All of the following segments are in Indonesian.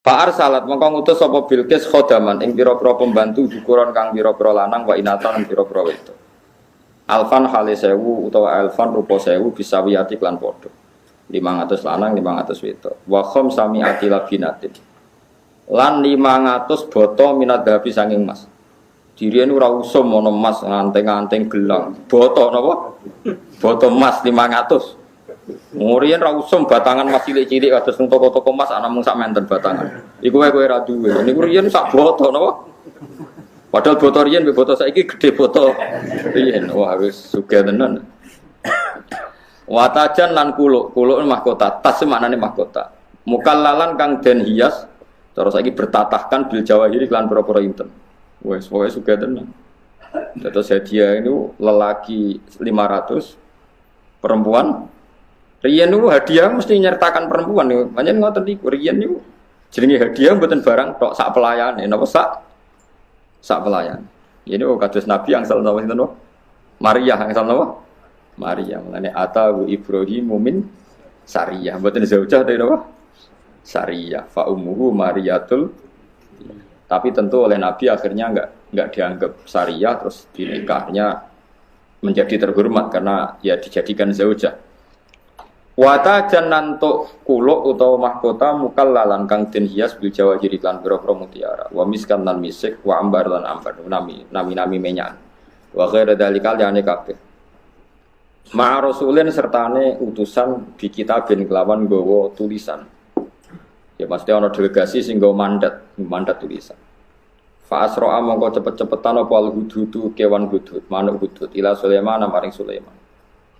Salat mongko ngutus sapa Bilqis khodaman ing pira-pira pembantu dukuron kang pira-pira lanang wa inatan pira-pira wedok. Alfan hale 1000 utawa alfan rupa 1000 bisa wiyati klan padha. 500 lanang 500 wedok. Wa khamsami atila binatin. Lan 500 boto minat dhabi sanging emas. Diriyen ora usum ana emas nganteng-anteng gelang. Boto napa? Boto emas 500. Ngurian ra usum batangan mas cilik-cilik kados nang toko-toko mas ana mung sak menten batangan. Iku wae kowe ra duwe. Niku riyen sak boto napa? Padahal boto riyen mbek boto saiki gedhe boto. Riyen wah wis sugih tenan. Watajan lan kuluk mahkota, tas maknane mahkota. Mukallalan kang den hias terus saiki bertatahkan bil jawahiri lan pira-pira inten. Wis pokoke sugih tenan. Terus hadiah itu lelaki 500, perempuan riyen niku hadiah mesti nyertakan perempuan niku. Pancen ngoten niku riyen niku jenenge hadiah mboten barang tok sak pelayane napa sak pelayan. Ini kados Nabi yang salah napa sinten Maria yang salah napa? Maria. Mulane atawu Ibrahim min Sariyah. Mboten zaujah ta napa? Sariyah. Fa ummuhu Mariyatul. Tapi tentu oleh Nabi akhirnya enggak dianggap Sariyah terus dinikahnya menjadi terhormat karena ya dijadikan zaujah. Wata janantuk kuluk utawa mahkota mukallalan kang den hias bil jawahiri lan pira-pira mutiara wa miskan lan misik wa ambar lan ambar nami menyan wa ghaira dalikal yani kabeh ma rasulin sertane utusan di kitabin kelawan nggawa tulisan ya pasti ana delegasi sing nggawa mandat tulisan fa asra mongko cepet-cepetan apa al-hudud kewan hudud manuk hudud ila Sulaiman maring Sulaiman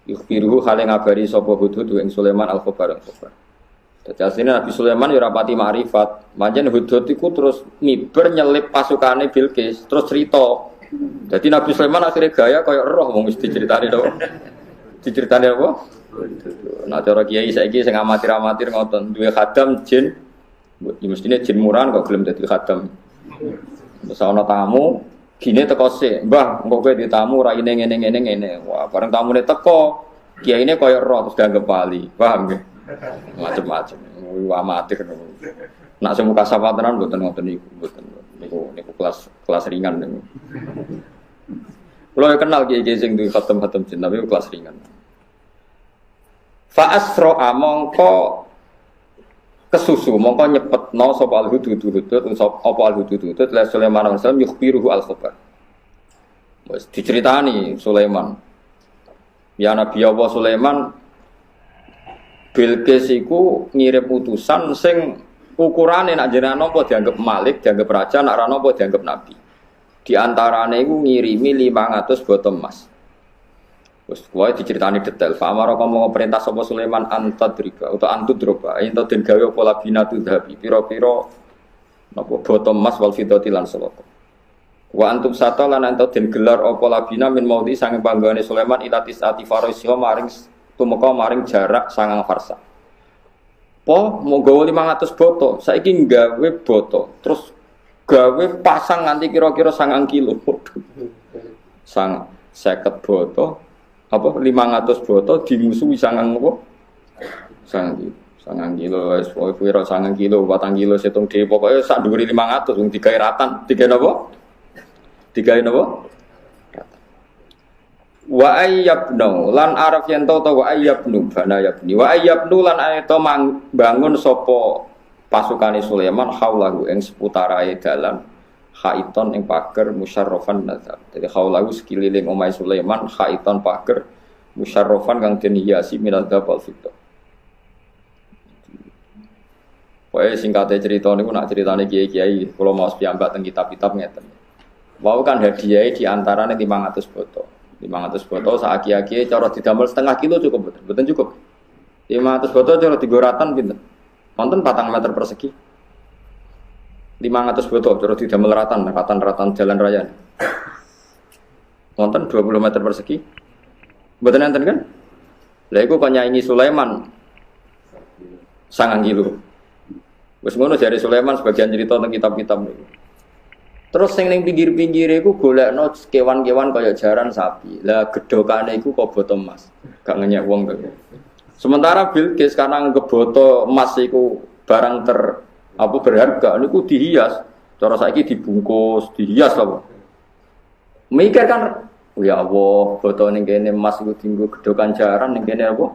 yukhbiruhu hale ngabari sapa Hudhud ing Sulaiman al-khabar. Dadi asline Nabi Sulaiman ya ora pati makrifat. Pancen Hudhud iku terus miber nyelip pasukane Bilqis, terus cerita. Dadi Nabi Sulaiman akhirnya gaya kaya roh wong wis diceritani to. Diceritani apa? Nah cara kiai saiki sing amatir-amatir ngoten, duwe khadam jin. Ya mestine jin murahan kok gelem dadi khadam. Wis ana tamu gini teko sik, mbah, engko kowe ditamu raine ngene. Wah, bareng tamune teko, kiyaine koyo roh terus dianggap wali. Paham nggih? Macem-macem. Amatir. Nak semu kasawatenan mboten ngoten niku, mboten. Niku kelas ringan niku. Kulo kenal kiai-kiai sing duwe khatam-khatam jin, tapi kelas ringan. Fa asra mongko kesusu mongko nyepetno sapa al-hudud apa al-hudud la Sulaiman al-salam yukhbiruhu al-khabar. Wis diceritani Sulaiman. Ya Nabi Allah Sulaiman Bilqis iku ngirim utusan sing ukurane nak jenengan apa dianggap malik, dianggap raja, nak ra napa dianggap nabi. Di antarane iku ngirimi 500 botol emas. Wes kuwi diceritani detail. Famara komo perintah sapa Sulaiman antadrika utawa antudroba ento den gawe apa labinatu dhabi pira-pira napa botol emas wal fiddati lan salaka. Wa antum sata lan ento den gelar apa labina min maudi sange panggane Sulaiman ilatis atifarisiha maring tumeka maring jarak 9 farsa. Po mau gawe 500 boto, saiki gawe boto, terus gawe pasang nganti kira-kira 9 kilo. Sang 50 boto apa 500 botol dimusuhi sangang apa? Sangang kilo, wis pira sangang kilo, 4 kilo setung dhewe pokoke sak dhuwure 500 wong digawe ratan, digawe napa? Digawe napa? Wa ayyabnu lan araf yen to wa ayyabnu bana yabni wa ayyabnu lan ayata bangun sapa pasukane Sulaiman haulahu ing seputarae dalan khaiton ing pager musyarrafan nazar. Jadi khaulahu sekeliling omahe Sulaiman khaiton pager musyarrafan kang den hiasi minal dzabal fitah. Pokoke singkate cerita niku nak ceritane kiai-kiai kula maos piyambak teng kitab-kitab ngeten. Wau kan hadiah di antarane 500 botol. 500 botol saaki-aki cara didamel setengah kilo cukup mboten? Mboten cukup. 500 botol cara digoratan pinten? Wonten 4 meter persegi. 500 botol cara didamel ratan jalan raya. Wonten 20 meter persegi. Mboten enten kan? Lha iku kok nyaingi Sulaiman 9 kilo. Wis ngono jare Sulaiman sebagian cerita teng kitab-kitab niku. Terus sing ning pinggir-pinggire iku golekno kewan-kewan kaya jaran sapi. Lah gedhokane iku kok boto emas. Gak ngenyek wong to. Sementara Bilqis karena nggak boto emas iku barang Apa berharga niku dihias. Cara saiki dibungkus, dihias apa. Mikir kan ya Allah, foto ning kene emas iku dienggo gedhokan jaran ning kene apa?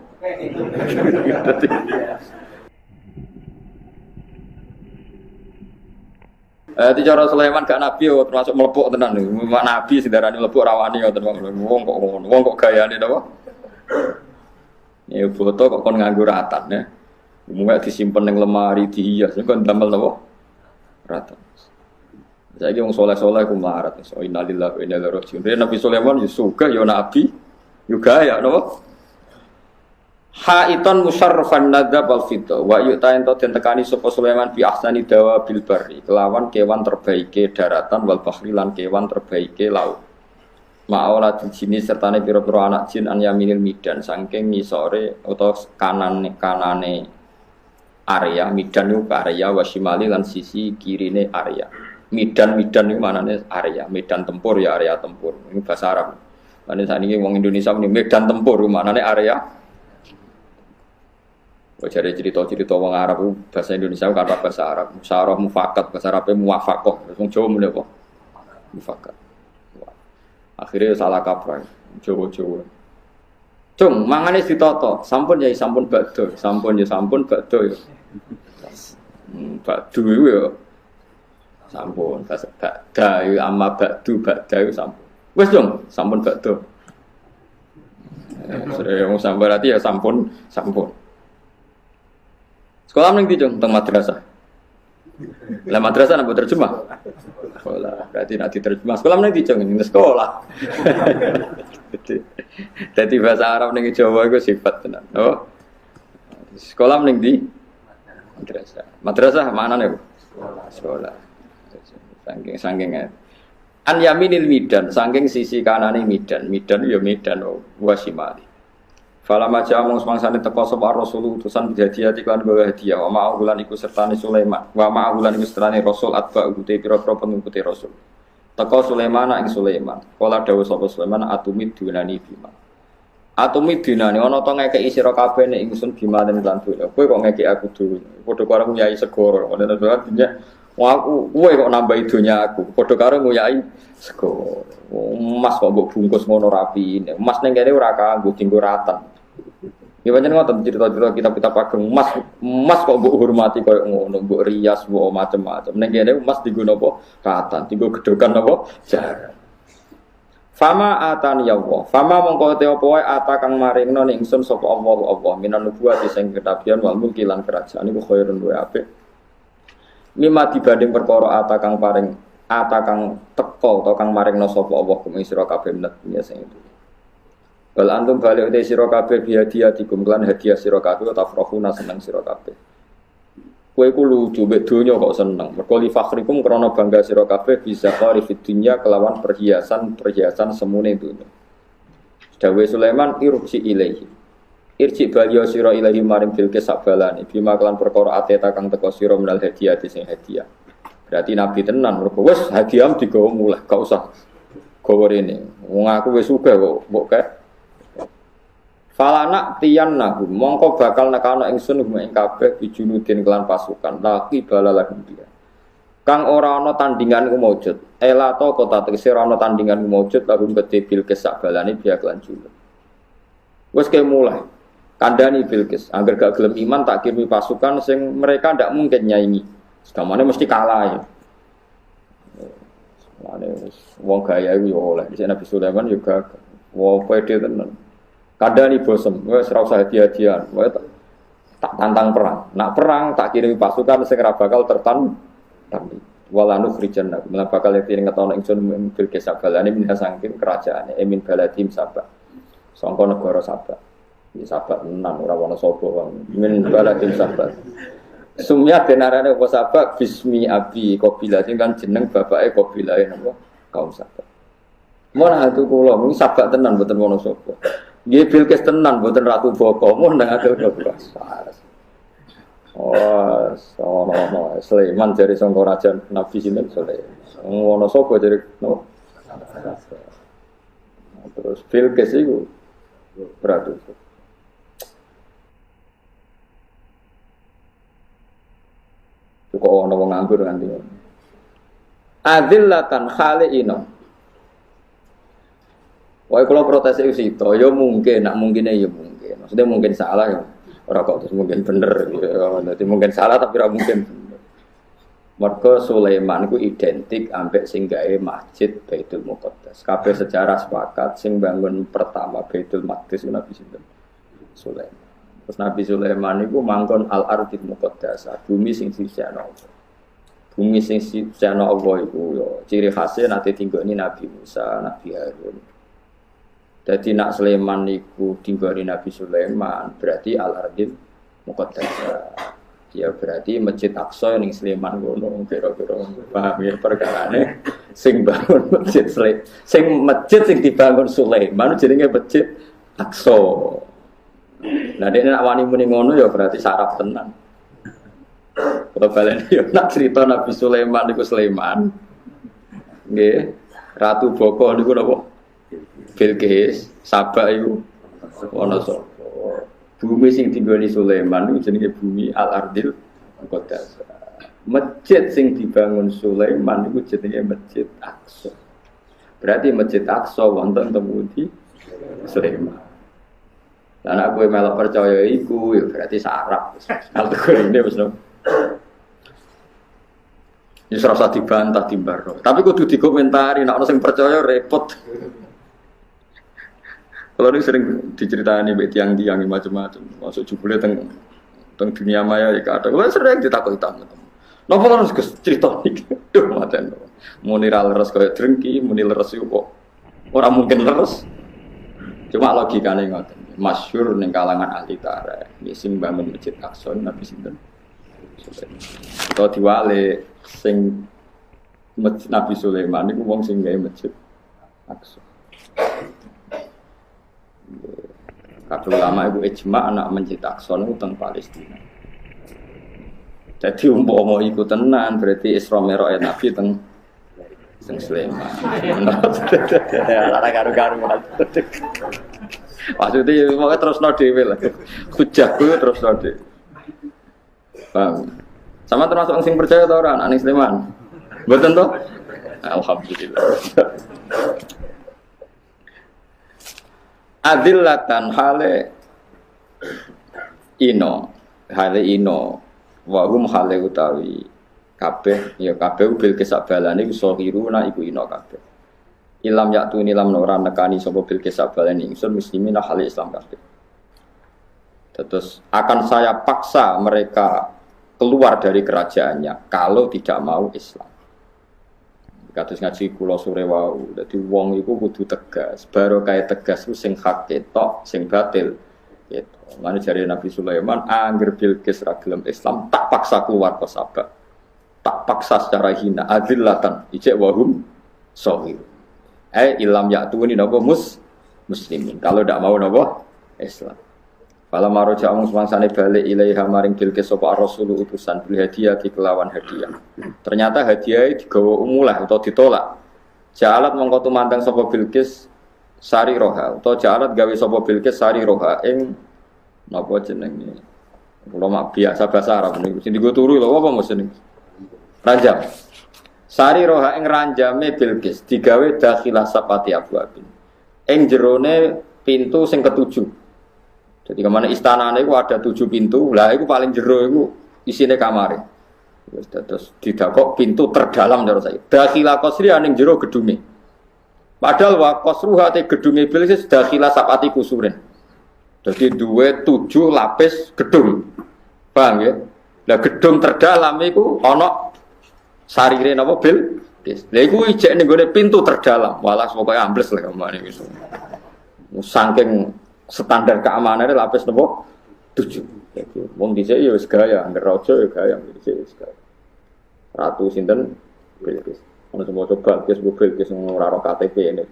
Di cara Sulaiman gak nabi yo termasuk mlepuk tenan niku. Nabi sing darani mlepuk rawani ngoten wong kok ngono. Wong kok gayane napa? Ya foto kok kon nganggo ratan ya. Umumnya disimpen ning lemari dihias kon damel napa? Ratan. Saiki wong saleh-saleh ku melarat. So innalillahi wa inna ilaihi raji'un. Nabi Sulaiman yo sugih yo nabi yo gaya napa? Haiton musarrafan nadzab al fidda wa yu'ta ento den tekani sapa Sulaiman bi ahsani dawa bil barri kelawan kewan terbaike daratan wal bahri lan kewan terbaike laut ma'aula jini sertane pira-pira anak jin an yaminil midan saking ngisore utawa kanane area midan niku area wasimali lan sisi kirine area midan niku manane area medan tempur ya area tempur ini bahasa Arab lan saniki wong Indonesia muni medan tempur manane area. Cari cerita-cerita wong Arab bahasa Indonesia kata bahasa Arab, musyawarah mufakat, bahasa Arabnya muwafaqah, wong Jawa muni apa? Mufakat. Akhirnya salah kaprah, Jawa-Jawa. Cung, mangane ditoto, sampun ya sampun bakdo, sampun ya sampun bakdo ya. Bakdo iku ya sampun, bakda ya amma bakdu bakda ya sampun. Wes dong, sampun bakdo. Wong sampun berarti ya sampun. Sekolah mending dijong tentang madrasah. Lah madrasah nak terjemah. Sekolah berarti nak diterjemah. Sekolah mending dijong ini sekolah. Jadi bahasa Arab ning Jawa iku sifat tenan. Oh. Sekolah mending di madrasah. Madrasah maknane apa? Sekolah. Saking an yaminil midan, saking sisi kanane midan. Midan ya medan wasimali. Fala maja mung semangsane teka sapa Rasul utusan hadiah iklan bawa hadiah wa ma'ulan iku sertane Sulaiman wa ma'ulan iku sertane Rasul atba ute pira-pira pengikuti Rasul teka Sulaiman ing Sulaiman kala dawuh sapa Sulaiman atumid dunani bima atumid dunani ana to ngekeki sira kabeh nek ingsun bima lan dunya kowe kok ngekeki aku dulu padha karo nguyai segoro ana dunya aku kowe kok nambahi dunya aku padha karo nguyai segoro emas kok mbok bungkus ngono rapi emas ning kene ora kanggo dienggo ratan. Ya pancen ngoten cerita-cerita kitab-kitab ageng emas kok mbok hormati koyo ngono, mbok rias, mbok macam-macam. Ning kene emas dienggo napa? Ratan, dienggo gedhokan napa? Jaran. Fama atani ya Allah. Fama mongko te apa wae ata kang maringno ning ingsun sapa Allah minan nubuwati sing kenabian wal mulki lan kerajaan iku khairun wa apik. Mimma dibanding perkara ata kang teko utawa kang maringno sapa Allah kumeng sira kabeh minat dunya sing itu. Bal antum balik uti sira kabeh hadiah dikum lan hadiah sira kabeh tafrahuna seneng sira kabeh. Kowe ku lucu mek donya kok seneng. Mergo li fakhrikum krana bangga sira kabeh bisa kharifid dunya kelawan perhiasan semune dunya. Dawe Sulaiman irji ilaihi. Irji baliyo sira ilahi maring Bilqis sabalane bima kelan perkara ateta kang teko sira menal hadiah sing hadiah. Berarti nabi tenan mergo wis hadiah digawa mulih gak usah gawa rene. Wong aku wis sugih kok mbok kae Falana tiyan nahum mongko bakal nekana ingsun ing kabeh bijunudin kelan pasukan laki balalah dia. Kang ora ana tandingan ku maujud. Ela to kota tegese ora ana tandingan ku maujud lagu gede Bilqis sak balane biak lan julur. Wes ke mulai. Kandhani Bilqis, angger gak gelem iman tak kirimi pasukan sing mereka ndak mungkin nyaingi. Segamane mesti kalah ya. Wong gaya iku yo oleh. Dise Nabi Sulaiman juga wong pede tenan. Kadang nih bosem, gue serau saya hadiah-hadiah, gue tak tantang perang. Nak perang tak kirimi pasukan segera bakal tertan. Tapi walanu krijan, malah bakal yang tiring ketahuan ingsun mobil kesabalan ini minasangkin kerajaan, emin baladim sabak, songko negara sabak, di sabak enam orang wana sobo, min baladim sabak. Sumya benarane apa sabak, bismi abi kopilah, ini kan jeneng bapaknya kopilah ini kaum sabak. Mana itu kulo, mungkin sabak tenan betul wana sobo. Nggih Bilqis tenan mboten ratu boko mun nang ate uga. Oh, sono Sulaiman jare sangka raja Nabi sinten Sulaiman. Ngono sapa jare no? Terus Bilqis iku ratu. Kok ana wong nganggur nganti. Adzillatan khaliina. Wae kula protes iki sito, ya mungkin, nak mungkine ya mungkin. Maksudnya mungkin salah ya. Ora kok terus mungkin bener. Dadi mungkin salah tapi ora mungkin. Mergo Sulaiman iku identik ambek sing gawe masjid Baitul Muqaddas. Kabeh sejarah sepakat sing bangun pertama Baitul Maqdis Nabi sinten? Sulaiman. Terus Nabi Sulaiman iku mangkon al-ardil muqaddas, bumi sing sisihna Allah. Bumi sing sisihna Allah iku yo ciri khasnya nate tinggoni Nabi Musa, Nabi Harun. Dadi nak Sulaiman niku tinggoni Nabi Sulaiman berarti al-ardil muqaddas. Ya berarti Masjid Aqsa ning Sleman ngono kira-kira paham ya perkarane sing bangun masjid sing dibangun Sulaiman jenenge Masjid Aqsa. Nah dene nak wani muni ngono ya berarti saraf tenan. Kalau balen yo nak cerita Nabi Sulaiman niku Sleman. Nggih, Ratu Boko niku napa? Bilqis, Sabak iku ana sapa? Bumi sing tinggoni Sulaiman itu jenenge bumi Al-Ardil Muqaddas. Masjid sing dibangun Sulaiman itu jenenge Masjid Aqsa. Berarti Masjid Aqsa wonten temu di Sulaiman. Lan aku melok percaya iku ya berarti sarap. Al-Qur'an ini wis no. Ya ora usah dibantah timbar. Tapi kudu dikomentari nek ana sing percaya repot. Kalau ini sering diceritani tiang-tiang macam-macam, masuk jubule teng dunia maya ya kada. Kalau sering ditakoki tamu. Napa harus cerita iki? Duh maten. Muni ra leres kaya drengki, muni leres kok ora mungkin leres. Cuma logikane ngoten. Masyhur ning kalangan ahli tarikh, sing bangun Masjid Aqsa Nabi sinten? Atau diwale sing Nabi Sulaiman niku wong sing gawe Masjid Aqsa. Kabeh ulama iku ijma' anak Masjid Aqsa niku teng Palestina. Jadi umpama iku tenan berarti Isra Mi'raj Nabi teng Sleman. Lara karo-karo. Maksudnya pokoke terusno dhewe lah. Hujahku terusno dhewe. Paham. Sama termasuk sing percaya ta ora anak Sleman? Mboten to? Alhamdulillah. Adillatan hale ino wa hum hale utawi kabeh ya kabeh bil kesabalane iso kiruna iku ino kabeh ilam yaktu nilam ora nekani sapa bil kesabalane ingsun muslimina hale Islam kabeh. Terus akan saya paksa mereka keluar dari kerajaannya kalau tidak mau Islam. Kados ngaji kula sore wau. Dadi wong iku kudu tegas. Baru kaya tegas ku sing hak ketok, sing batil. Gitu. Mane jare Nabi Sulaiman, angger Bilqis ra gelem Islam, tak paksa keluar ke Sabak. Tak paksa secara hina, adillatan, ijek wahum shahir. Ilam ya'tuni napa muslimin. Kalau ndak mau napa Islam. Fala maroja amung semangsane balik ilaiha maring Bilqis sapa rasul utusan bil hadiah kelawan hadiah. Ternyata hadiah digawa umulah atau ditolak. Jalat mongko tumandang sapa Bilqis sari roha atau jalat gawe sapa Bilqis sari roha ing napa jenenge. Kula mak biasa bahasa Arab niku sing digo turu lho apa mesti niku. Ranjam. Sari roha ing ranjame Bilqis digawe dakhilah sapati abwabin. Ing jerone pintu sing ketujuh. Jadi kemana istananya itu ada 7 pintu, lah itu paling jero itu isinya kamar. Terus didakok pintu terdalam cara saya. Dakhilah qasri aning jero gedunge. Padahal wa qasruha te gedunge Bilqis dakhilah sapati kusuren. Jadi 7 lapis gedung. Paham ya? Lah gedung terdalam itu ana sarire napa Bilqis. Lah iku ijek ning gone pintu terdalam. Walah pokoke ambles lah kemane iso. Saking standar keamanannya lapis nopo 7. Jadi, wong dhisik ya wis gaya, angger raja ya gaya, dhisik wis gaya. Ratu sinten Bilqis. Ono semua coba Bilqis ora ora KTP ini.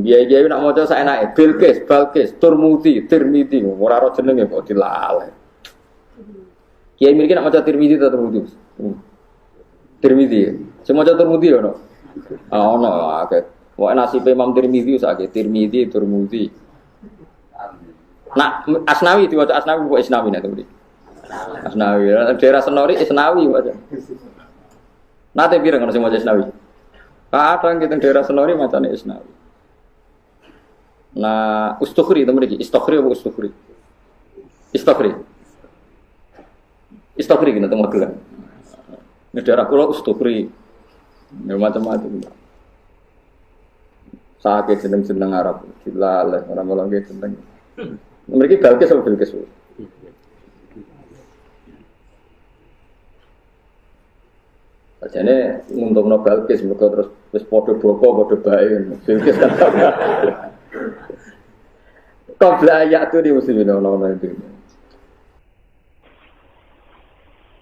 Dia nak maca saenake Bilqis, Balqis, Turmudi, Tirmidzi, ora ora jenenge kok dilale. Kiai mriki nak maca Tirmidzi ta Turmudi? Tirmidzi. Sing maca Turmudi ono. Ono akeh. Wah nasib Imam Tirmidzi sakit Tirmidzi Turmudi. Nak Asnawi diwaca Asnawi kok Asnawi nek tadi. Asnawi. Daerah Senori Isnawi wae. Nate pirang ono sing maca Isnawi. Kadang kita daerah Senori macane Isnawi. Nah, Ustukhri temen iki, Istukhri apa Ustukhri? Istukhri. Istukhri kena teng Magelang. Nek daerah kula Ustukhri. Ya macam-macam. Sakit jeneng-jeneng Arab. Dilaleh ora nggih jeneng. Mriki Balkis apa Bilqis? Sajane nguntungno Balkis mergo terus wis padha boko padha bae. Bilqis kan. Qabla ayatu di muslimin ono itu.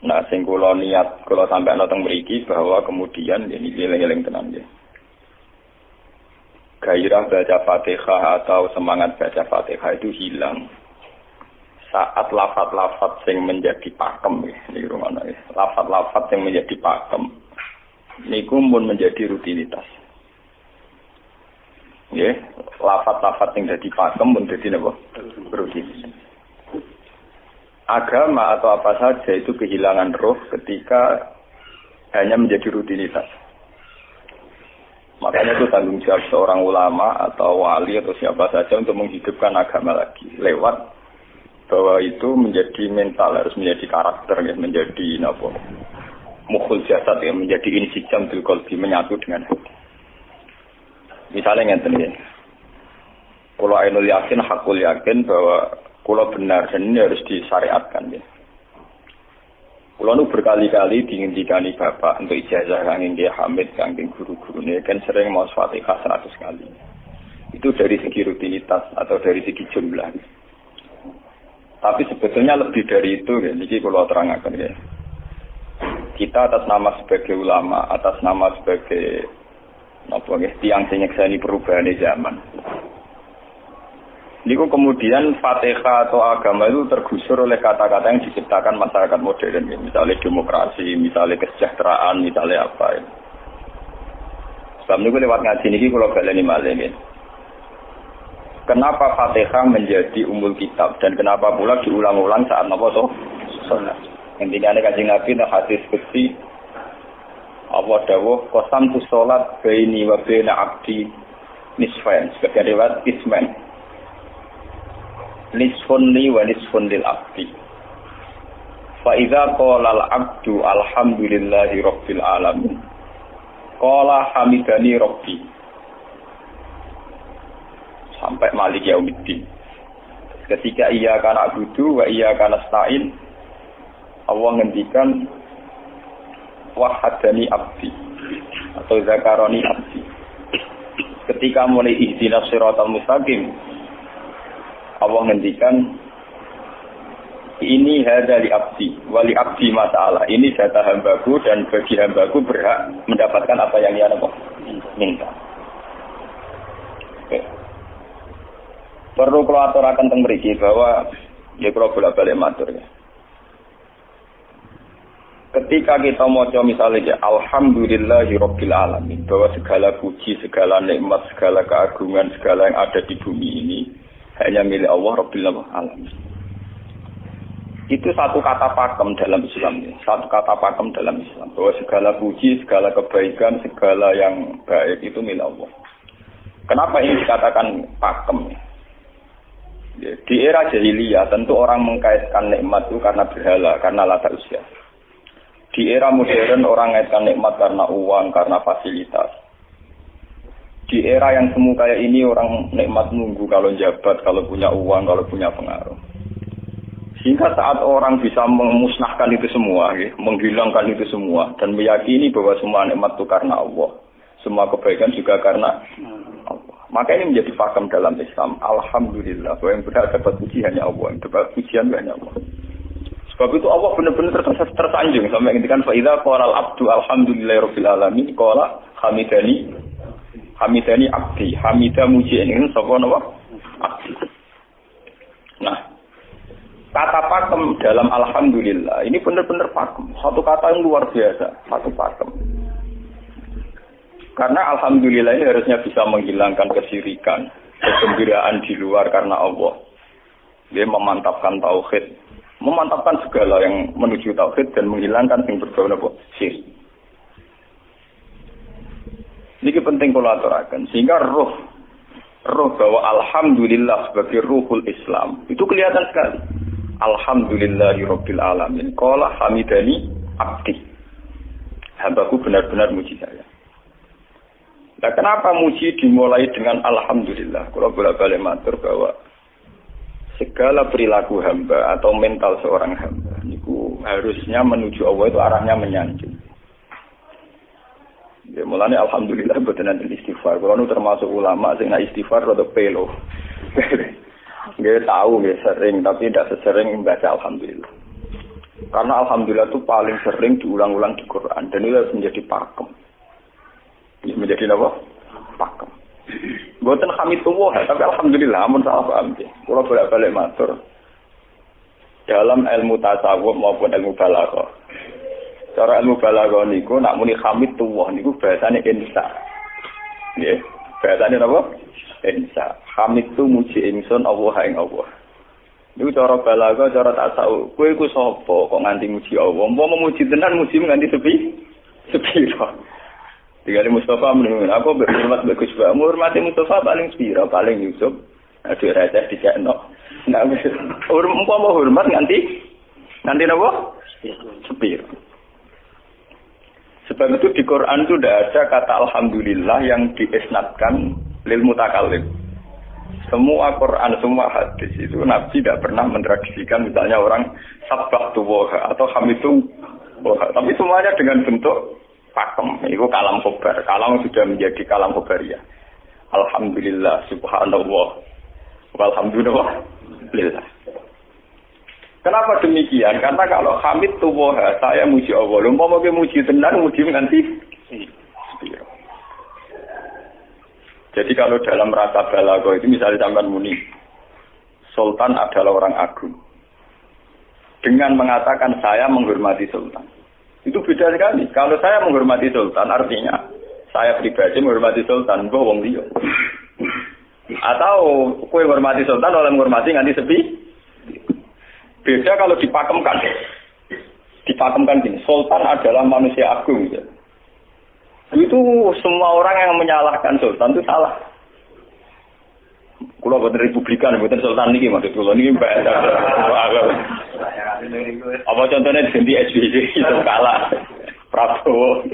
Nah, sing kula niat kula sampai nonton mriki bahwa kemudian ini eling-eling tenan nggih. Gairah baca Fatihah atau semangat baca Fatihah itu hilang saat lafaz-lafaz yang menjadi pakem niki rungono ya. Lafaz-lafaz yang menjadi pakem niku mun menjadi rutinitas. Nggih, lafaz-lafaz yang jadi pakem mun dadi napa? Rutinitas. Agama atau apa saja itu kehilangan roh ketika hanya menjadi rutinitas. Makanya itu tanggung jawab seorang ulama atau wali atau siapa saja untuk menghidupkan agama lagi lewat bahwa itu menjadi mental, harus menjadi karakter, ya, menjadi mukhul jasad, ya, menjadi insijam bil qalbi, menyatu dengan hati. Misalnya ngeten ya, kalau ainul yakin, hakul yakin bahwa kalau benar dan ini harus disyariatkan ya. Kalau nu berkali-kali diinginkan bapak untuk ijazah kangge Hamid, kangge guru-guru ini kan sering mau Fatihah 100 kali. Itu dari segi rutinitas atau dari segi jumlah. Tapi sebetulnya lebih dari itu ya. Niki kalau terangkan ya. Kita atas nama sebagai ulama, atas nama sebagai tiang sing nyekseni perubahan zaman. Niku kemudian Fatihah atau agama itu tergusur oleh kata-kata yang diciptakan masyarakat modern, ya. Misalnya demokrasi, misalnya kesejahteraan, misalnya apa. Ya. Sebab niku lewat ngaji niki kalau baleni malih ya. Kenapa Fatihah menjadi umul kitab dan kenapa pula diulang-ulang saat napa to? Salat. Intinya ada Kanjeng Nabi nang hadis qudsi apa dawuh qasam tu salat baini wa baina abdi nisfain sebagai lewat isman. Nisfun li wa nisfun lil abdi. Fa idza qala al abdu alhamdulillahi rabbil alamin. Qala hamidani rabbi. Sampai malik yaumiddin. Ketika ia kana abudu wa ia kana nasta'in, Allah ngendikan wahadani abdi atau zakaroni abdi. Ketika mulai ihdinas siratal mustaqim, Allah ngendikan ini hadali abdi wali abdi masalah. Ini data hambaku dan bagi hambaku berhak mendapatkan apa yang dia minta. Okay. Perlu kalau aturakan teng mriki bahwa ya kalau bolak-balik matur ya. Ketika kita maca misalnya alhamdulillahi rabbil alamin, bahwa segala puji, segala nikmat, segala keagungan, segala yang ada di bumi ini hanya milik Allah Rabbil Alamin. Itu satu kata pakem dalam Islam. Satu kata pakem dalam Islam. Bahwa segala puji, segala kebaikan, segala yang baik itu milik Allah. Kenapa ini dikatakan pakem? Ya, di era jahiliyah tentu orang mengkaitkan nikmat itu karena berhala, karena lata usia. Di era modern orang mengaitkan nikmat karena uang, karena fasilitas. Di era yang semu kayak ini orang nikmat nunggu kalau jabat, kalau punya uang, kalau punya pengaruh. Sehingga saat orang bisa memusnahkan itu semua, ya, menghilangkan itu semua, dan meyakini bahwa semua nikmat itu karena Allah, semua kebaikan juga karena Allah. Maka ini menjadi pakem dalam Islam. Alhamdulillah, bahwa yang benar dapat puji hanya Allah, yang dapat pujian hanya Allah. Sebab itu Allah benar-benar tersanjung sampai ngendikan fa idza qala al-abdu alhamdulillahirabbil alamin qala hamidani abdi, hamidah muji ini sapa napa? Abdi. Nah, kata pakem dalam alhamdulillah ini benar-benar pakem. Satu kata yang luar biasa, satu pakem. Karena alhamdulillah ini harusnya bisa menghilangkan kesyirikan, kegembiraan di luar karena Allah. Dia memantapkan tauhid, memantapkan segala yang menuju tauhid dan menghilangkan yang berbau napa syirik. Ini penting kalau aturakan sehingga roh bahwa alhamdulillah sebagai ruhul Islam itu kelihatan sekali. Alhamdulillahirabbil alamin. Qala hamidani abdi. Hambaku benar-benar muji saya. Nah, kenapa muji dimulai dengan alhamdulillah? Kalau bolak-balik matur bahwa segala perilaku hamba atau mental seorang hamba itu harusnya menuju Allah itu arahnya menyanjung. Ya, mulanya alhamdulillah mboten nanti istighfar. Kalau nu termasuk ulama sing nak istighfar rada pelo. Nggak tahu nggak sering tapi tidak sesering membaca alhamdulillah. Karena alhamdulillah itu paling sering diulang-ulang di Quran dan itu harus menjadi pakem. Ini menjadi apa? Pakem. Bukan hamidullah, tapi alhamdulillah amun salah paham nggih. Kula bolak-balik matur. Dalam ilmu tasawuf maupun ilmu balaghah. Cara ilmu balaghah niku nak muni hamidullah niku bahasane insa. Nggih. Bahasane napa? Insa. Hamid tu muji ingsun Allah ing Allah. Niku cara balaghah, cara tasawuf. Kowe iku sapa kok nganti muji Allah? Umpama memuji tenan muji nganti sepiro. Tinggal Mustafa menurut aku berhormat bagus banget. Menghormati Mustafa paling sepiro, paling Yusuf. Aduh raja dikekno. Nah, umpama hormat nganti napa? Sepiro. Sebab itu di Quran itu tidak ada kata alhamdulillah yang diisnadkan lil mutakallim. Semua Quran, semua hadis itu Nabi tidak pernah mentradisikan misalnya orang sabbahtu wa atau hamidu wa. Tapi semuanya dengan bentuk pakem, itu kalam khobar. Kalam sudah menjadi kalam khobariyah. Alhamdulillah, subhanallah, walhamdulillah. Kenapa demikian? Karena kalau hamid tuwah, saya muji Allah. Umpama ke muji tenan, muji nganti. Jadi kalau dalam rasa balaghah itu misalnya sampean muni, Sultan adalah orang agung. Dengan mengatakan saya menghormati Sultan. Itu beda sekali. Kalau saya menghormati Sultan, artinya saya pribadi menghormati Sultan, mbah wong liya. Atau kowe menghormati Sultan oleh menghormati nganti sepi. Beda kalau dipakemkan. Dipakemkan gini, Sultan adalah manusia agung. Ya. Itu semua orang yang menyalahkan Sultan itu salah. Kalau buatan Republikan, buatan Sultan ini maksud kula niki bahasa. Apa contohnya di SBY itu kalah Prabowo.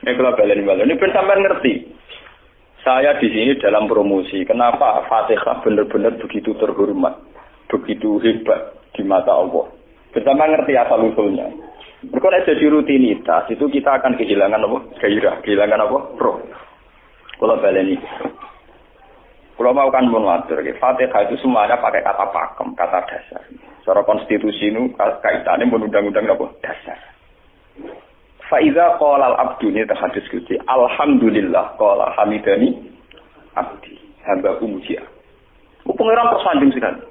Kalau balen. Ini pun sampai ngerti. Saya di sini dalam promosi. Kenapa Fatihah benar-benar begitu terhormat, begitu hebat di mata Allah. Bersama ngerti asal usulnya. Berkona jadi rutinitas itu kita akan kehilangan apa? Gairah, kehilangan apa? Roh. Kalau balen ini. Kalau mau kan mengatur, Fatihah itu semuanya pakai kata pakem, kata dasar. Secara konstitusi itu kaitannya undang-undang apa? Dasar. Faiza qala al-abdu ini terhadis kuti. Alhamdulillah qala hamidani abdi. Hambaku muji. Pengiran tersanjung sekali.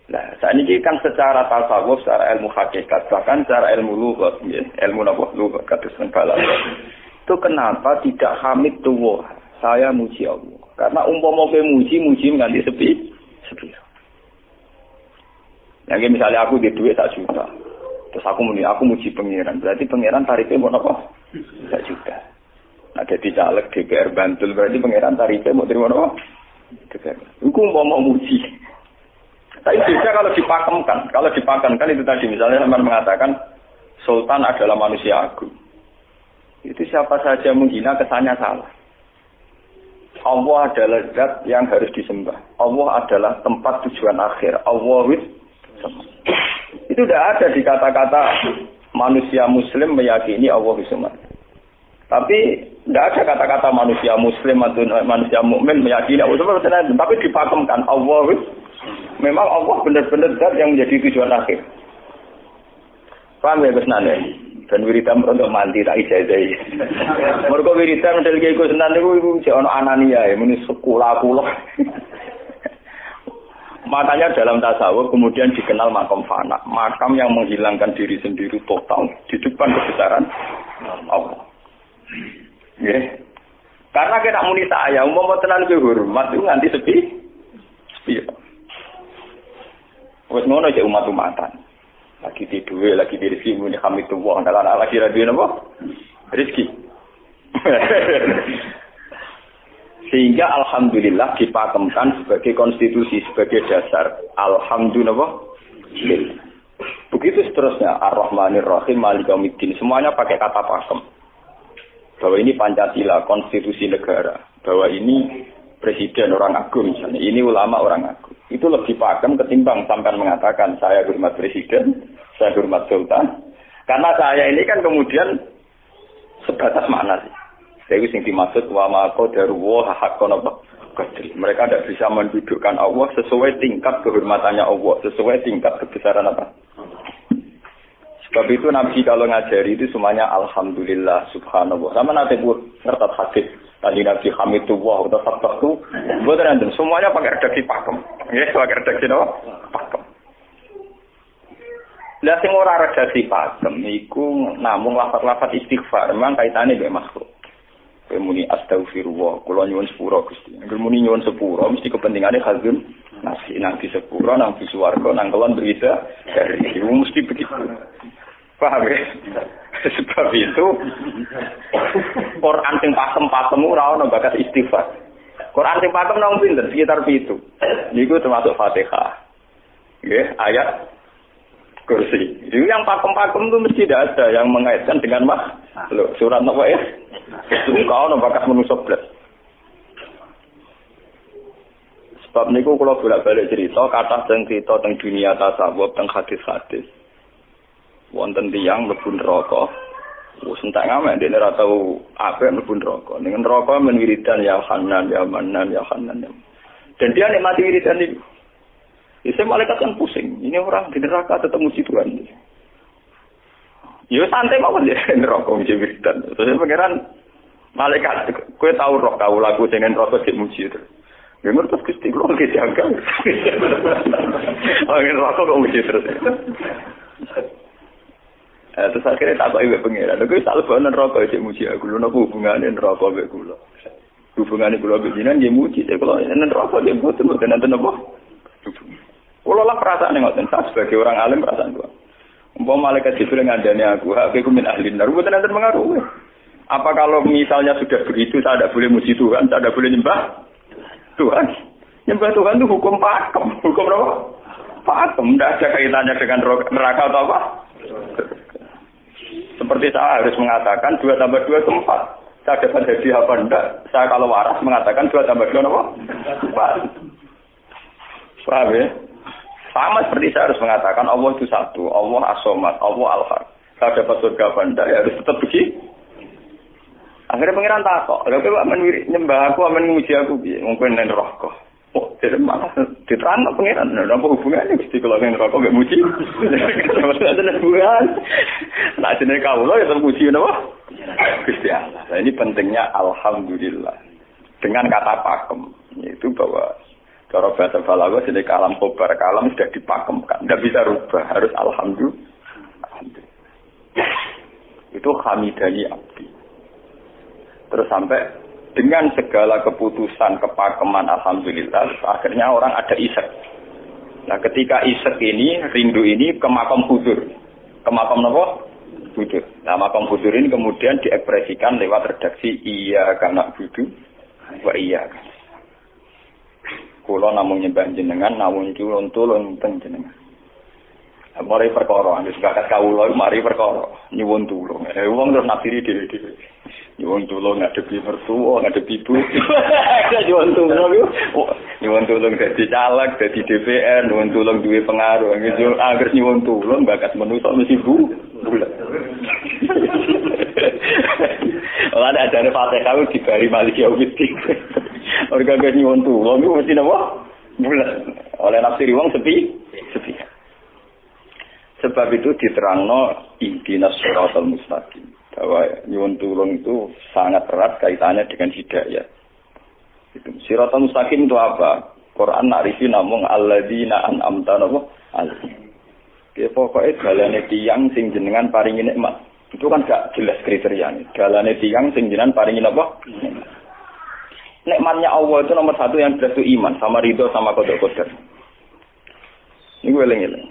Nah, saat ini kan secara tasawuf, secara ilmu hakikat, bahkan secara ilmu lughat, ilmu apa? Lughat kata balaghah. Itu kenapa tidak hamid tuwah? Saya muji Allah. Karena umpama kowe muji nganti sepi. Yang misalnya aku di duit 1 juta. Terus aku muji pangeran. Berarti pangeran tarifnya mau apa? 1 juta. Nah, jadi caleg DPR Bantul berarti pangeran tarifnya mau terima apa? Iku umpama muji. Tapi beda kalau dipakemkan. Kalau dipakemkan itu tadi misalnya teman mengatakan Sultan adalah manusia agung. Itu siapa saja menghina kesannya salah. Allah adalah zat yang harus disembah. Allah adalah tempat tujuan akhir. Allah itu tidak ada di kata-kata manusia muslim meyakini Allah semua. Tapi tidak ada kata-kata manusia muslim atau manusia mukmin meyakini Allah semua. Tapi dipakemkan Allah memang Allah benar-benar zat yang menjadi tujuan akhir. Paham ya Gus Nane? Dan wiridan untuk mandi tak ijazahi. Mergo wiridan model iki Gus Nane iku jek ana anania ya muni sekolah kula. Makanya dalam tasawuf kemudian dikenal makam fana, makam yang menghilangkan diri sendiri total di depan kebesaran Allah. Nggih. Karena kita muni saya umpama tenan ke hormat itu nganti sepi. Wis ngono aja umat-umatan. Lagi di duwe, lagi di rezeki muni hamidullah, ndalan lagi ra duwe napa? Rezeki. Sehingga alhamdulillah dipakemkan sebagai konstitusi, sebagai dasar. Alhamdulillah. Begitu seterusnya. Ar-Rahmanir Rahim, Maliki Yaumiddin. Semuanya pakai kata pakem. Bahwa ini Pancasila, konstitusi negara. Bahwa ini presiden orang agung misalnya. Ini ulama orang agung. Itu lebih pakem ketimbang sampai mengatakan saya hormat presiden, saya hormat sultan. Karena saya ini kan kemudian sebatas makna sih. Jadi yang dimaksud wa ma qadaru wa haqqan qadri. Mereka tidak bisa mendudukkan Allah sesuai tingkat kehormatannya Allah, sesuai tingkat kebesaran apa. Sebab itu Nabi kalau ngajari itu semuanya alhamdulillah subhanallah. Sama nanti buat ngerti hadis tadi Nabi hamidullah atau sabtu, buat nanti semuanya pakai redaksi pakem. Ya, pakai redaksi apa? Pakem. Lah sing ora redaksi pakem iku namung lafaz-lafaz istighfar, memang kaitane mbek makhluk. Kowe muni astagfirullah, kula nyuwun sepura Gusti. Angger muni nyuwun sepura mesti kepentingane hazun nasi nang di sepura nang di swarga nang kelon berisa dari itu mesti begitu. Paham ya? Sebab itu Quran sing pakem-pakem ora ono bakat istighfar. Quran sing pakem nang pinten sekitar 7. Niku termasuk Fatihah. Nggih, ayat kursi. Jadi yang pakem-pakem itu mesti tidak ada yang mengaitkan dengan makhluk. Surat apa ya? Kau ono bakat manusia blas. Sebab niku kula bolak-balik cerita kathah teng cerita teng dunia tasawuf teng hadis-hadis. Wonten tiyang mlebu neraka. Wis entek ngamek dene ora tau apik mlebu neraka. Ning neraka men wiridan ya Hanan ya Manan ya Hanan. Dan dia nikmati wiridan itu. Isi malaikat kan pusing. Ini orang di neraka tetap muji Tuhan. Ya santai mawon ya neraka muji wiridan. Terus pangeran malaikat kowe tau roh kau lagu dengan neraka sik muji itu. Ya ngertos Gusti kula iki jaga. Angin neraka kok muji terus. Terus akhirnya tak kok iwek pangeran. Kowe tak lebokno neraka sik muji aku. Lha napa hubungane neraka mek kula? Hubungane kula mek jenengan nggih muji kula neraka nggih mboten nenten napa? Kalau lah perasaan yang ngoten, saya sebagai orang alim perasaan gua. Umpama malaikat Jibril ngandani aku min ahli nar, bukan nanti mengaruh. Apa kalau misalnya sudah begitu, saya tidak boleh muji Tuhan, saya tidak boleh nyembah Tuhan. Nyembah Tuhan itu hukum pakem, hukum apa? Pakem, tidak ada kaitannya dengan neraka atau apa. Seperti saya harus mengatakan 2 tambah 2 itu 4. Saya dapat hadiah apa enggak? Saya kalau waras mengatakan 2 tambah 2 apa? 4. Paham ya? Sama seperti saya harus mengatakan Allah itu satu, Allah as-somad, Allah al-haq. Saya dapat surga banda, ya harus tetap begitu. Akhirnya pengiran takut, kalau aku aman nyembah aku, aman nguji aku, mungkin yang rokok. Oh, jadi malah diterang pengiran, ada apa hubungannya? Mesti kalau yang rokok gak muji. Maksudnya ada hubungan. Nah, jenis kau loh, ya termuji, apa? Gusti Allah. Nah, ini pentingnya Alhamdulillah. Dengan kata pakem, yaitu bahwa cara bahasa balaghah jadi kalam khobar, kalam sudah dipakemkan, tidak bisa rubah, harus alhamdulillah. Itu hamidani abdi. Terus sampai dengan segala keputusan kepakeman alhamdulillah, akhirnya orang ada isek. Nah ketika isek ini, rindu ini ke makam hudur. Ke makam apa? Hudur. Nah makam hudur ini kemudian diekspresikan lewat redaksi iya karena budu wa iya kan. Kula namung nyembah jenengan, namung tulung teng jenengan. Mari perkara, wis bakat kawula mari perkara nyuwun tulung. Wong terus nafsiri dhewe-dhewe. Nyuwun tulung ngadepi mertua, ngadepi ibu. Nyuwun tulung yo. Nyuwun tulung dadi caleg, dadi DPR, nyuwun tulung duwe pengaruh. Angger nyuwun tulung bakat manusa mesti bulat. Ora ada Fatihah dibari Maliki Yaumiddin. Organ nyuwun tulung iku mesti napa? Bulat. Oleh nafsiri wong sepi. Sebab itu diterangno ihdinas shiratal mustaqim. Bahwa nyuwun tulung itu sangat erat kaitannya dengan hidayah. Itu shiratal mustaqim itu apa? Quran narifi namung alladzina an'amta alaihim. Ya pokoke dalane tiyang sing jenengan paringi nikmat. Itu kan gak jelas kriterianya. Dalane tiyang sing jenengan paringi apa? Nikmatnya Allah itu nomor 1 yang jelas itu iman sama ridho sama qada qadar. Ini eling-eling.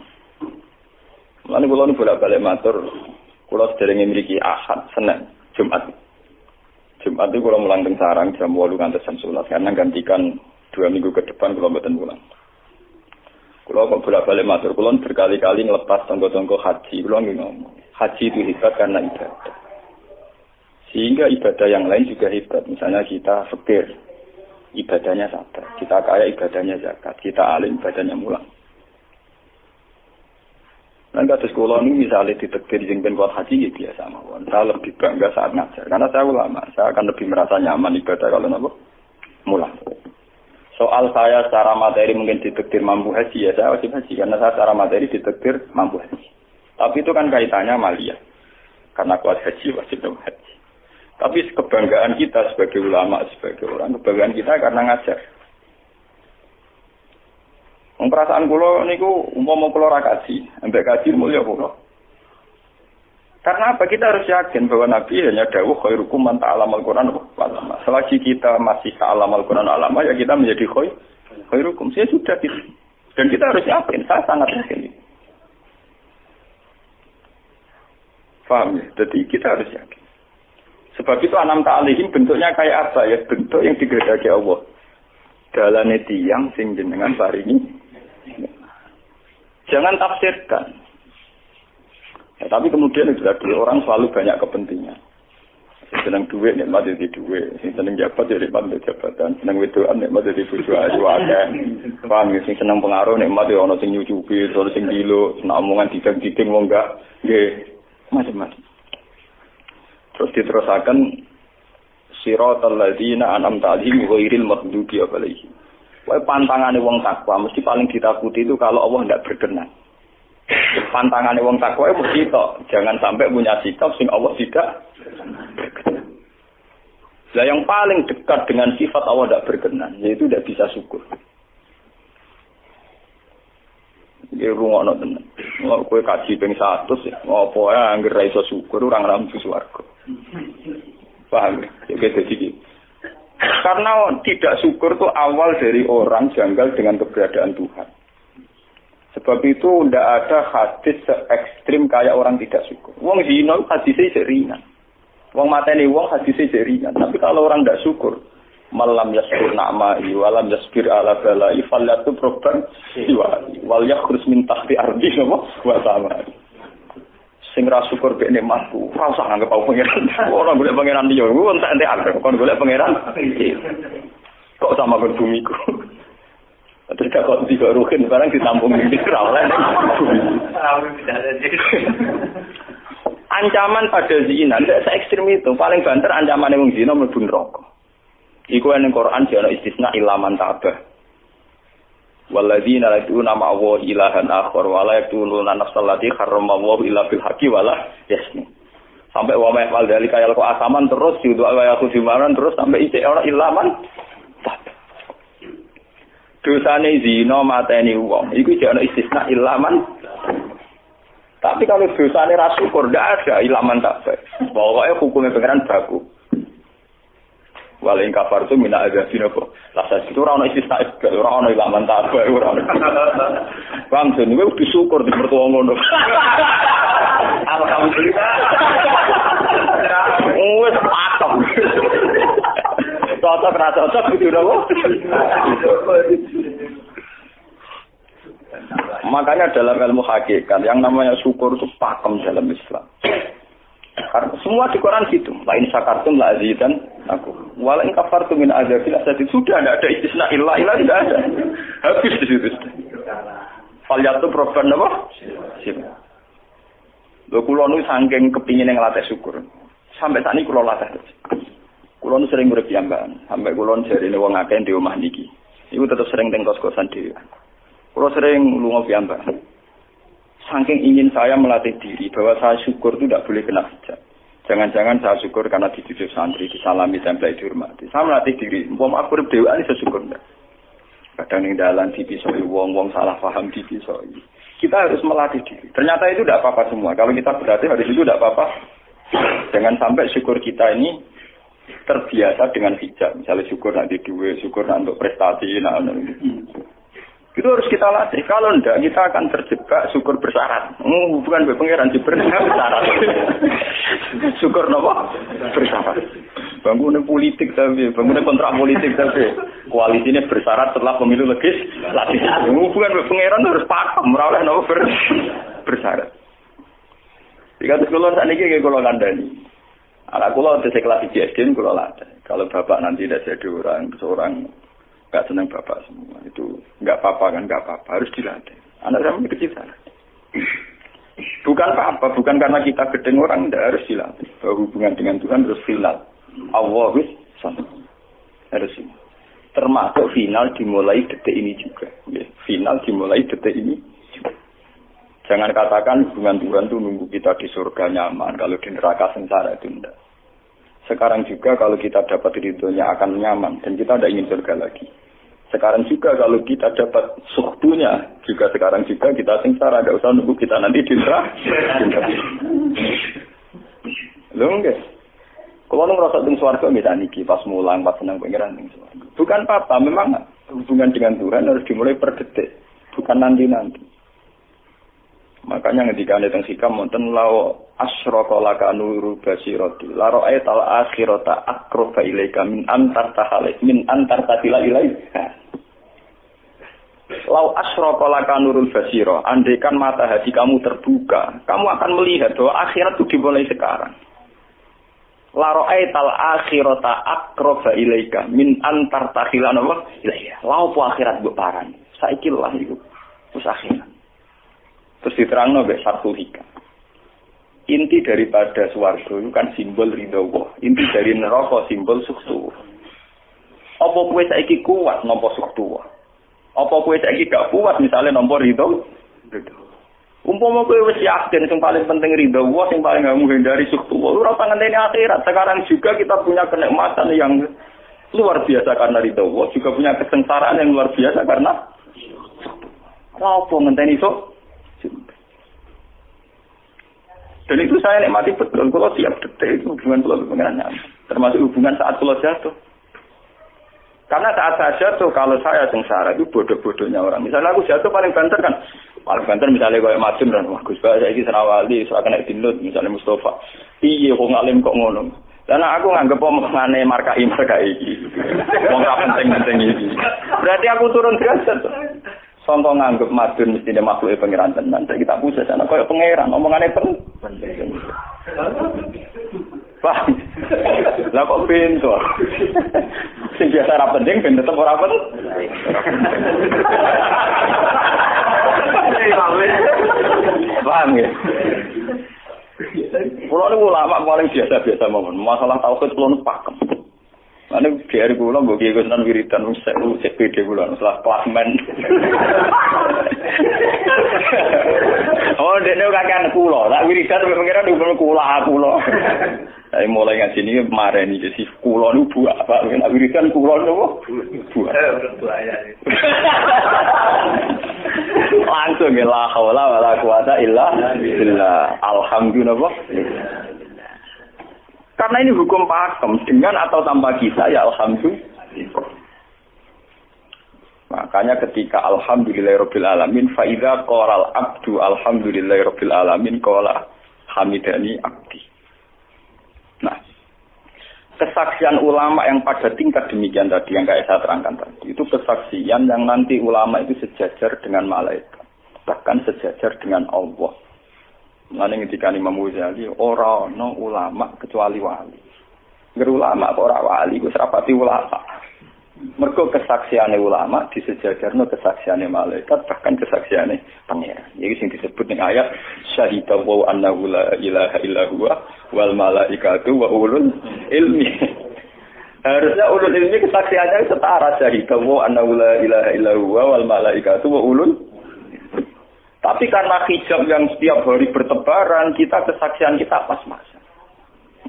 Mulane kula nu bolak-balik matur, kula sederenge mriki Ahad, Senin, Jumat. Jumat itu kula mulang teng sarang jam 8 ngantos jam 11 karena gantikan 2 minggu ke depan kula mboten mulang. Kula kok bolak-balik matur, kula berkali-kali ngelepas tonggo-tonggo haji, kula ngomong. Haji itu hebat karena ibadah. Sehingga ibadah yang lain juga hebat. Misalnya kita fakir, ibadahnya sabar. Kita kaya, ibadahnya zakat. Kita alim, ibadahnya mulang. Dan kata sekolah ini misalnya ditekdir jengben kuat haji ya biasa mawon. Saya lebih bangga saat ngajar karena saya ulama. Saya akan lebih merasa nyaman ibadah kalau nopo mulang. Soal saya secara materi mungkin ditekdir mampu haji ya saya wajib haji karena saya secara materi ditekdir mampu haji. Tapi itu kan kaitannya malia. Karena kuat haji wajib haji. Tapi kebanggaan kita sebagai ulama, sebagai orang, kebanggaan kita karena ngajar. Perasaan kula niku umpama kula ra kaji, ambek kaji mulya kula. Karena apa? Kita harus yakin bahwa Nabi hanya dawuh khairukum man ta'allama al-Qur'an wa 'allama. Selagi kita masih ta'allama al-Qur'an wa 'allama ya kita menjadi khairukum. Saya sudah gitu. Dan kita harus yakin, saya sangat yakin. Paham ya? Jadi kita harus yakin. Sebab itu anam ta'alihim bentuknya kayak apa ya? Bentuk yang digedaki Allah. Dalane tiyang sing jenengan paringi. Jangan tafsirkan. Ya, tapi kemudian juga orang selalu banyak kepentingan. Senang duit, nikmat jadi duit. Senang jabat, jadi nikmat jadi jabatan. Senang wedoan, nikmat jadi bojo ayu akeh. Paham ya? Senang pengaruh, nikmat ya ono sing nyucupi, ono sing dilo, senang omongan dideng-dideng wong enggak. Nggih, macam-macam. Terus diterusaken siratal ladzina an'amta 'alaihim ghairil maghdubi 'alaihim. Wae pantangane wong takwa mesti paling ditakuti itu kalau Allah tidak berkenan. Pantangane wong takwa mesti tok, jangan sampai punya sikap sing Allah tidak berkenan. Lah yang paling dekat dengan sifat Allah tidak berkenan yaitu tidak bisa syukur. Iki rungono tenan. Ngono kowe kaji ping 100 ya, ngopo ae anggere ra iso syukur ora ngambu swarga. Paham ya? Jadi karena tidak syukur itu awal dari orang janggal dengan keberadaan Tuhan. Sebab itu tidak ada hadis se-ekstrim kayak orang tidak syukur. Wong zina hadisnya ringan. Wong mateni wong hadisnya ringan. Tapi kalau orang tidak syukur, malam yaskur na'ma'i walam yasbir ala balai fallatu proban wal yakhrus min tahti ardi wa sama. Sing ra syukur mek nikmatku, ora usah nganggep aku pangeran. Ora golek pangeran liya, ku entek arep kon golek pangeran. Kok sama kon bumiku. Terus kok tiga ruhin barang ditampung di ra oleh. Ancaman pada zina, ndak se-ekstrem itu. Paling banter ancamane wong zina mlebu neraka. Iku ning Quran jane istisna ilaman tabah. Walladzina yad'una ma'a ilahan akhar wa la yaqtuluna nafsal lati harramallahu illa bil haqqi wa la yasmin. Sampai wa ma fal dalika yal asaman terus yudu wa yakudimaran terus sampai isih ora ilaman. Dosane zina mateni wong iku jane istisna ilaman. Tapi kalau dosane ra syukur ndak ada ilaman tak. Pokoke hukume pengeran baku. Waling kafar itu mina azabina kok. Lah itu ora ono istisna ibal, ora ono ilaman tabar, ora ono. Bang jen kowe kudu syukur di mertua ngono. Alhamdulillah. Wes patok. Cocok ra cocok kudu ora. Makanya dalam ilmu hakikat yang namanya syukur itu pakem dalam Islam. Karena semua di Quran gitu. La in syakartum la azidan aku. Wa la in kafartum min azabil asadi. Sudah tidak ada istisna illa tidak ada. Habis di situ. Falyatu proban apa? Sip. Lho kula nu saking kepingin ngelatih syukur. Sampai saat ini kula latih. Kula nu sering urip piyambakan. Sampai kula jarine wong akeh di omah niki. Iku tetep sering teng kos-kosan dhewe. Kula sering lunga piyambakan. Saking ingin saya melatih diri bahwa saya syukur itu tidak boleh kena hijab. Jangan-jangan saya syukur karena dididik santri, disalami, tempel, dihormati. Saya melatih diri. Umpama aku dewa ini saya syukur enggak. Kadang yang dalan dipisoi wong salah paham dipisoi. Kita harus melatih diri. Ternyata itu tidak apa-apa semua. Kalau kita berlatih hari itu tidak apa-apa. Jangan sampai syukur kita ini terbiasa dengan hijab. Misalnya syukur nanti duit, syukur nanti untuk prestasi. Itu harus kita latih. Kalau enggak, kita akan terjebak syukur bersyarat. Bukan pangeran bersyarat. Syukur apa? Bersyarat. Bangunnya politik tapi, bangunnya kontrak politik tapi, koalisinya bersyarat setelah pemilu legislatif. Bukan pangeran harus pakem, merawat apa bersyarat. Jika sekolah saat ini kayak kalau kandani, anak sekolah udah sekelas SD, kalau ada. Kalau bapak nanti tidak jadi seorang nggak senang bapak semua itu nggak apa-apa kan, nggak apa-apa, harus dilatih. Anak saya kecil sana. Bukan apa-apa, bukan karena kita gedeng orang, tidak harus dilatih. Bahwa hubungan dengan Tuhan terus final. Allah wis sana. Harus ini. Termasuk final dimulai detik ini juga. Ya, final dimulai detik ini juga. Jangan katakan hubungan Tuhan itu nunggu kita di surga nyaman, kalau di neraka sengsara itu tidak. Sekarang juga kalau kita dapat ridhonya akan nyaman dan kita tidak ingin surga lagi. Sekarang juga kalau kita dapat suhtunya, juga sekarang juga kita sengsara, tidak usah nunggu kita nanti di neraka. Lho enggak? Kalau nunggu rasa tung suarga kita niki pas mulang, pas senang pengiran tung suarga. Bukan apa, memang hubungan dengan Tuhan harus dimulai per detik, bukan nanti-nanti. Makanya ketika ada teng sikam wonten lao asyraka laka nuru basirati la ra'aital akhirata aqraba ilaika min antar tahalik min antar tatila ilaika. Lau asyraka laka nurul basira, andaikan mata hati kamu terbuka, kamu akan melihat bahwa akhirat itu dimulai sekarang. La ra'aital akhirata aqraba ilaika min antar tahila ilaika. Lau po akhirat mbok parani. Saiki lah iku. Terus akhirat. Terus diterangno mbek satu hikam. Inti daripada swarga itu kan simbol ridha Allah. Inti dari neraka simbol suktu. Apa kowe saiki kuat nampa suktu? Apa kowe saiki gak kuat misalnya nampa ridha? Umpama kowe wis yakin sing paling penting ridha Allah, sing paling gak menghindari suktu. Ora usah ngenteni akhirat. Sekarang juga kita punya kenikmatan yang luar biasa karena ridha Allah, juga punya kesengsaraan yang luar biasa karena apa ngenteni sok. Dan itu saya nikmati betul. Kalau siap detik itu hubungan kalau pengenannya, termasuk hubungan saat kalau jatuh. Karena saat saya jatuh, kalau saya sengsara itu bodoh-bodohnya orang. Misalnya aku jatuh paling banter kan, paling banter misalnya kayak Majum dan wah Gus saya ini Serawali, soal kena dinut misalnya Mustafa. Iya, kok ngalim kok ngono. Karena aku nganggep omongane markai iki. Wong ra penting-penting iki. Berarti aku turun derajat. Sangka nganggep madun mesti dia makhluk pangeran tenan. Saya kita pusat sana koyo pangeran omongane penting. Wah. Lah kok pintu. Sing biasa ra penting ben tetep ora penting. Paham ya? Kulo niku ulama paling biasa-biasa mawon. Masalah tauhid kulo nu pakem. Ane biar kula mbok kiye kenan wiridan wis CPD kula salah klasmen. Oh, dene kakean kula, tak wiridan pengiran hukum kula. Saya mulai ngaji ini mareni jadi kula niku buak Pak, nek wiridan kula niku buak. Langsung la haula wala quwata illa billah. Alhamdulillah. Karena ini hukum pakem, dengan atau tanpa kisah ya alhamdulillah. Makanya ketika alhamdulillahirabbil alamin fa idza qala al-abdu alhamdulillahirabbil alamin qala hamidani abdi. Nah, kesaksian ulama yang pada tingkat demikian tadi yang kayak saya terangkan tadi, itu kesaksian yang nanti ulama itu sejajar dengan malaikat, bahkan sejajar dengan Allah. Mulane ketika Imam Ghazali ora ana ulama kecuali wali. Ngger ulama kok ora wali, wis rapati ulama. Mergo kesaksiane ulama disejajarno kesaksiane malaikat, bahkan kesaksiane pangeran. Iki sing disebut ning ayat syahida wa annahu la ilaha illa huwa wal malaikatu wa ulul ilmi. Harusnya ulul ilmi kesaksiannya setara syahida wa annahu la ilaha illa huwa wal malaikatu wa ulul. Tapi karena hijab yang setiap hari bertebaran, kita kesaksian kita pas-pasan.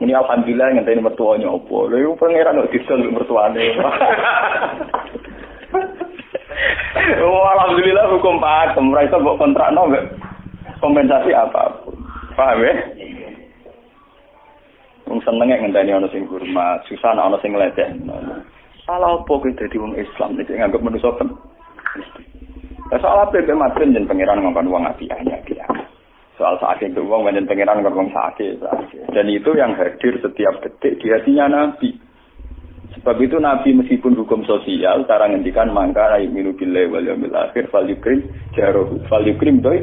Ini alhamdulillah ngenteni mertuanya opo. Lha pangeran kok disel mertuane. Oh, alhamdulillah hukum pakem, ora iso mbok kontrakno mbek kompensasi apapun. Paham ya? Wong senenge ngenteni ana sing hormat, susah ana sing ngledekno. Salah opo kowe dadi wong Islam nek nganggep manusa Soal apa madun jen pangeran ngomong uang apiahnya dia. Soal sakit itu uang jen pangeran ngomong sakit. Dan itu yang hadir setiap detik di hatinya Nabi. Sebab itu Nabi meskipun hukum sosial cara ngendikan mangka ayyuminu billahi wal yaumil akhir falyukrim jarohu falyukrim doi.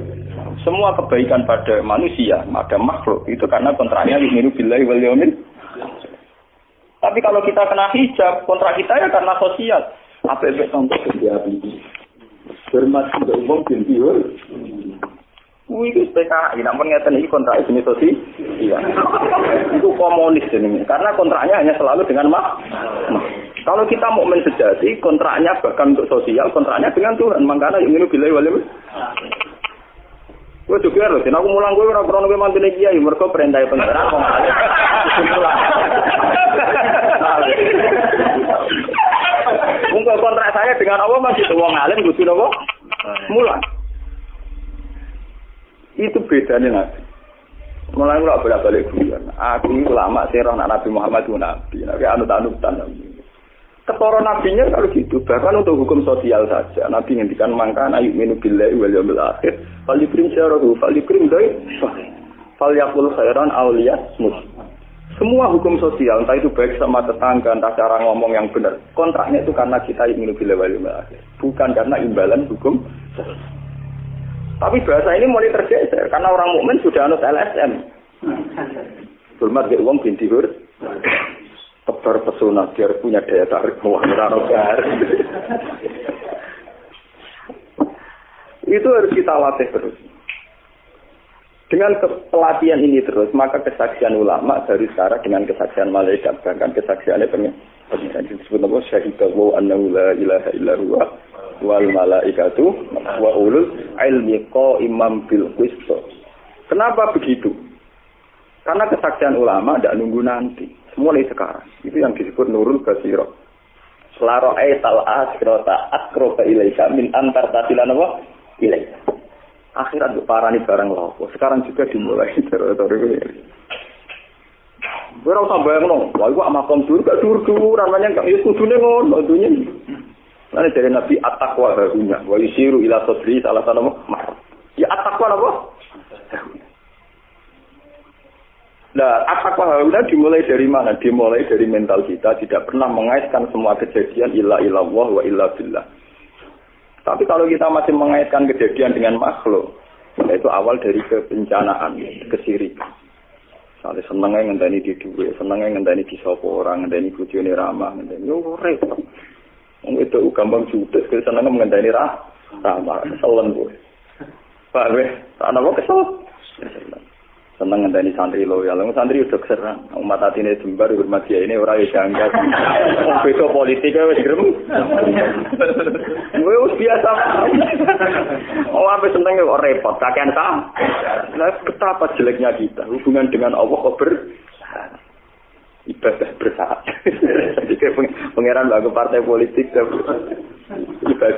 Semua kebaikan pada manusia, pada makhluk itu karena kontraknya ayyuminu billahi wal yaumil. Tapi kalau kita kena hijab, kontrak kita ya karena sosial. Apa efek contoh dia ini? Hormat kepada umum bintiur. Itu PKI, namun ngeten ini kontrak jenis sosial. Iya. Itu komunis ini. Karena kontraknya hanya selalu dengan kalau kita mukmin sejati, kontraknya bahkan untuk sosial, kontraknya dengan Tuhan. Makanya yang ini billahi wal yaumil. Gue juga loh, aku mulang gue ora kowe mantune kiai, mergo perintah pangeran kok ngale. Mungkin kontrak saya dengan Allah masih wong alim kudu napa? Mulang. Itu bedanya Nabi. Mulai ora bolak-balik guyon. Aku ini ulama sing roh Nabi Muhammad ku nabi. Nabi anut-anutan. Ketara nabinya kalau gitu, bahkan untuk hukum sosial saja. Nabi ngendikan mangkana yu'minu billahi wal yaumil akhir, falyukrim syarahu, falyukrim doi, falyakul khairan awliyasmut. Semua hukum sosial, entah itu baik sama tetangga, entah cara ngomong yang benar. Kontraknya itu karena kita yu'minu billahi wal yaumil akhir, bukan karena imbalan hukum sosial. Tapi bahasa ini mulai tergeser karena orang mukmin sudah anut LSM. Hormat ke wong binti hur. Tebar pesona biar punya daya tarik mewah-mewah. Itu harus kita latih terus. Dengan pelatihan ini terus, maka kesaksian ulama dari sekarang dengan kesaksian malaikat, bahkan kesaksiannya pengen disebut nama syahidahu annahu la ilaha illa huwa wal malaikatu wa ulul ilmi qaiman bil qist. Kenapa begitu? Karena kesaksian ulama tidak nunggu nanti, mulai sekarang. Itu yang disebut nurul basirah. Selaro'ai tal'asirota akroba ilaika min antar tatilan apa? Ilaika. Akhirat untuk parani barang lopo. Sekarang juga dimulai teritori ini. Gue rasa bayang no. Wah, gue amakom dur, gak dur-dur. Namanya gak ya kudune ngono. Nanti dari Nabi at-taqwa harunya. Wa yusiru ila sodri salah satu nama. Ya at-taqwa apa? Nah, at-taqwa harunya dimulai dari mana? Dimulai dari mental kita. Tidak pernah mengaitkan semua kejadian illa illallah wa illa billah. Tapi kalau kita masih mengaitkan kejadian dengan makhluk, itu awal dari kebencanaan, kesirikan. Misalnya senangnya ngenteni di duwe, senangnya ngenteni di sopo orang, ngenteni bujone ramah, ngenteni yo repot. Wong itu gampang judes, senangnya ngenteni ramah, keselan kowe. Pak weh, ana kok kesel. Seneng ngenteni santri loyal, santri udah keserang. Umat atine jembar hormat dia ini ora iso angkat. Beto politik wis grem. Wis biasa. Ampe seneng kok repot, kakean sam. Lah betapa jeleknya kita hubungan dengan Allah kok ibadah bersaat. Jadi pangeran bagi partai politik ibadah